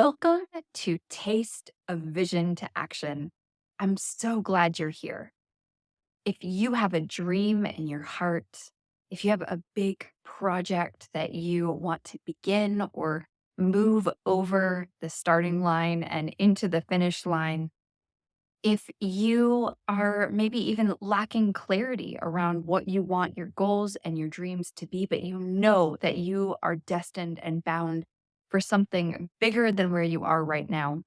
Welcome to Taste of Vision to Action. I'm so glad you're here. If you have a dream in your heart, if you have a big project that you want to begin or move over the starting line and into the finish line, if you are maybe even lacking clarity around what you want your goals and your dreams to be, but you know that you are destined and bound for something bigger than where you are right now,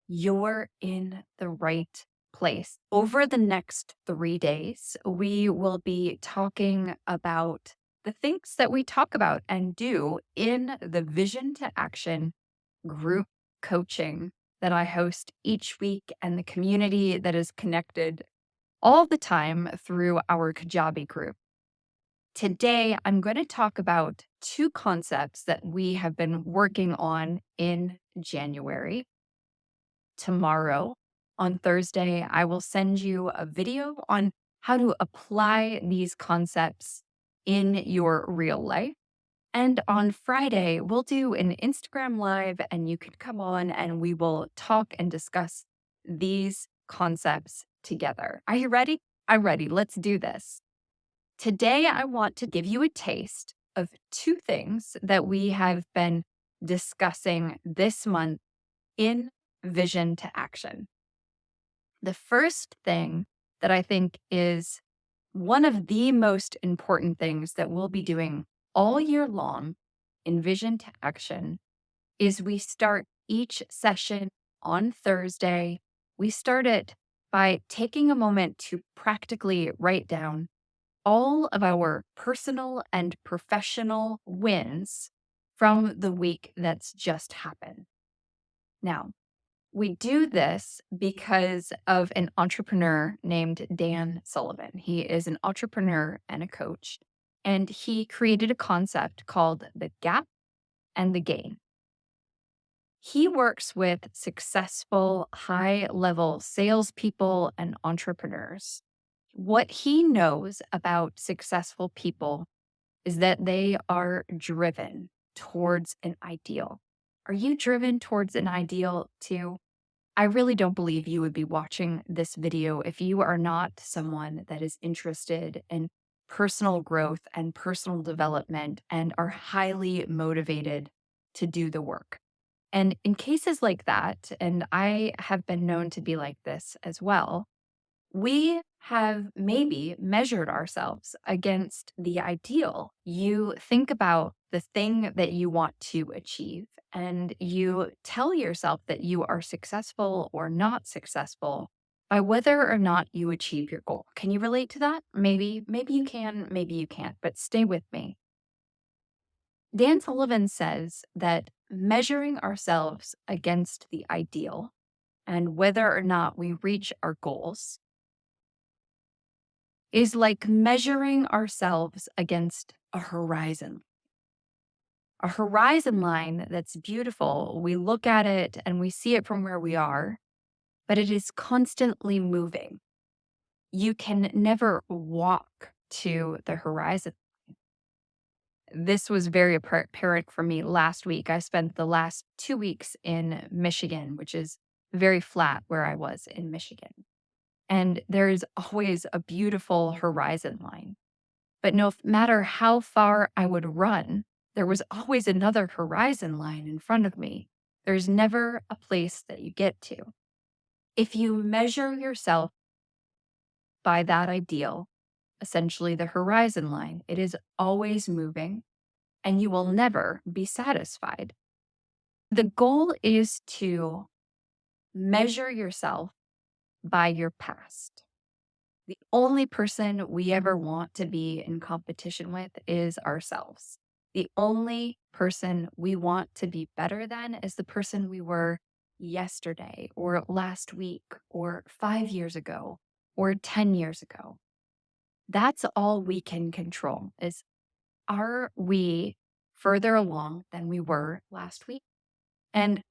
you're in the right place. Over the next 3 days, we will be talking about the things that we talk about and do in the Vision to Action group coaching that I host each week and the community that is connected all the time through our Kajabi group. Today, I'm going to talk about two concepts that we have been working on in January. Tomorrow, on Thursday, I will send you a video on how to apply these concepts in your real life. And on Friday, we'll do an Instagram live and you can come on and we will talk and discuss these concepts together. Are you ready? I'm ready. Let's do this. Today, I want to give you a taste of two things that we have been discussing this month in Vision to Action. The first thing that I think is one of the most important things that we'll be doing all year long in Vision to Action is we start each session on Thursday. We start it by taking a moment to practically write down all of our personal and professional wins from the week that's just happened. Now, we do this because of an entrepreneur named Dan Sullivan. He is an entrepreneur and a coach, and he created a concept called the gap and the gain. He works with successful, high level salespeople and entrepreneurs. What he knows about successful people is that they are driven towards an ideal. Are you driven towards an ideal too? I really don't believe you would be watching this video if you are not someone that is interested in personal growth and personal development and are highly motivated to do the work. And in cases like that, and I have been known to be like this as well, we have maybe measured ourselves against the ideal. You think about the thing that you want to achieve, and you tell yourself that you are successful or not successful by whether or not you achieve your goal. Can you relate to that? Maybe you can, maybe you can't, but stay with me. Dan Sullivan says that measuring ourselves against the ideal and whether or not we reach our goals is like measuring ourselves against a horizon. A horizon line that's beautiful. We look at it and we see it from where we are, but it is constantly moving. You can never walk to the horizon. This was very apparent for me last week. I spent the last 2 weeks in Michigan, which is very flat where I was in Michigan. And there's always a beautiful horizon line. But no matter how far I would run, there was always another horizon line in front of me. There's never a place that you get to. If you measure yourself by that ideal, essentially the horizon line, it is always moving and you will never be satisfied. The goal is to measure yourself by your past. The only person we ever want to be in competition with is ourselves. The only person we want to be better than is the person we were yesterday or last week or 5 years ago or 10 years ago. That's all we can control is, are we further along than we were last week? And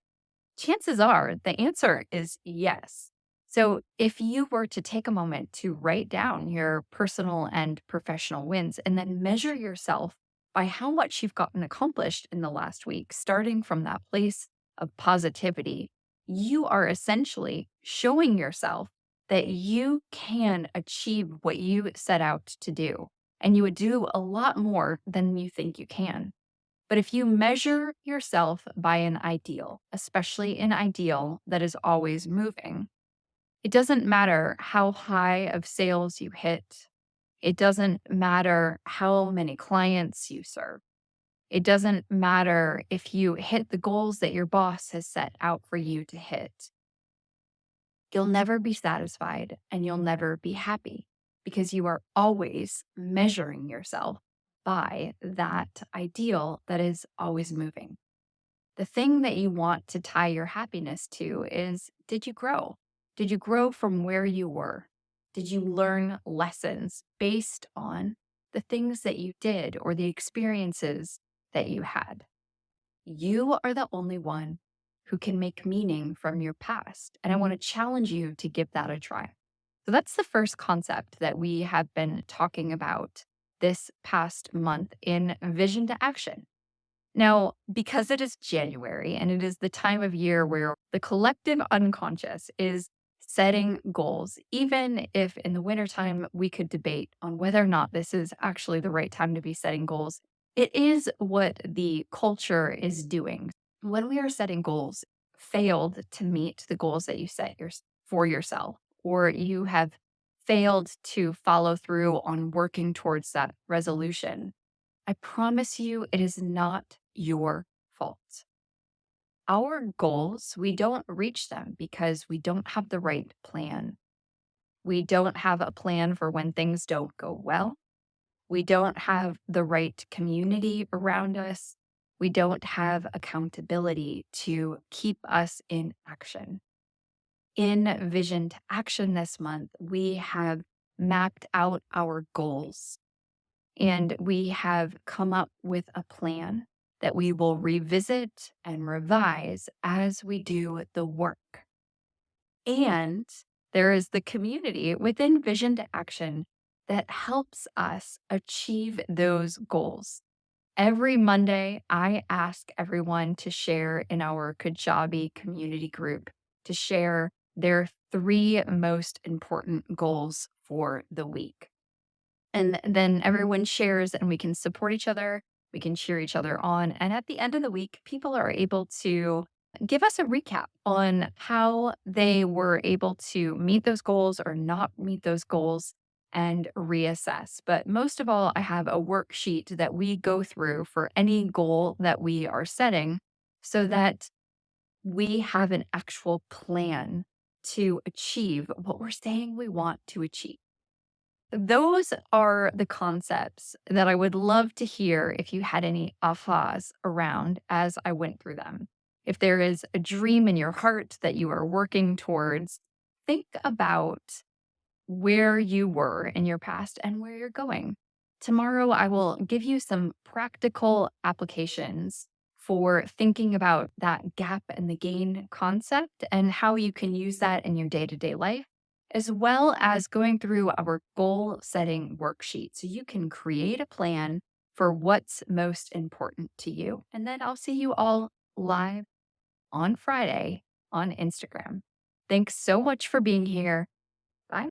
chances are the answer is yes. So, if you were to take a moment to write down your personal and professional wins and then measure yourself by how much you've gotten accomplished in the last week, starting from that place of positivity, you are essentially showing yourself that you can achieve what you set out to do. And you would do a lot more than you think you can. But if you measure yourself by an ideal, especially an ideal that is always moving, it doesn't matter how high of sales you hit. It doesn't matter how many clients you serve. It doesn't matter if you hit the goals that your boss has set out for you to hit. You'll never be satisfied and you'll never be happy because you are always measuring yourself by that ideal that is always moving. The thing that you want to tie your happiness to is, did you grow? Did you grow from where you were? Did you learn lessons based on the things that you did or the experiences that you had? You are the only one who can make meaning from your past. And I want to challenge you to give that a try. So that's the first concept that we have been talking about this past month in Vision to Action. Now, because it is January and it is the time of year where the collective unconscious is setting goals, even if in the wintertime we could debate on whether or not this is actually the right time to be setting goals, it is what the culture is doing. When we are setting goals, failed to meet the goals that you set for yourself, or you have failed to follow through on working towards that resolution, I promise you it is not your fault. Our goals, we don't reach them because we don't have the right plan. We don't have a plan for when things don't go well. We don't have the right community around us. We don't have accountability to keep us in action. In Vision to Action this month, we have mapped out our goals and we have come up with a plan that we will revisit and revise as we do the work. And there is the community within Vision to Action that helps us achieve those goals. Every Monday, I ask everyone to share in our Kajabi community group to share their 3 most important goals for the week. And then everyone shares and we can support each other. We can cheer each other on. And at the end of the week, people are able to give us a recap on how they were able to meet those goals or not meet those goals and reassess. But most of all, I have a worksheet that we go through for any goal that we are setting so that we have an actual plan to achieve what we're saying we want to achieve. Those are the concepts that I would love to hear if you had any ahas around as I went through them. If there is a dream in your heart that you are working towards, think about where you were in your past and where you're going. Tomorrow, I will give you some practical applications for thinking about that gap and the gain concept and how you can use that in your day to day life, as well as going through our goal setting worksheet so you can create a plan for what's most important to you. And then I'll see you all live on Friday on Instagram. Thanks so much for being here.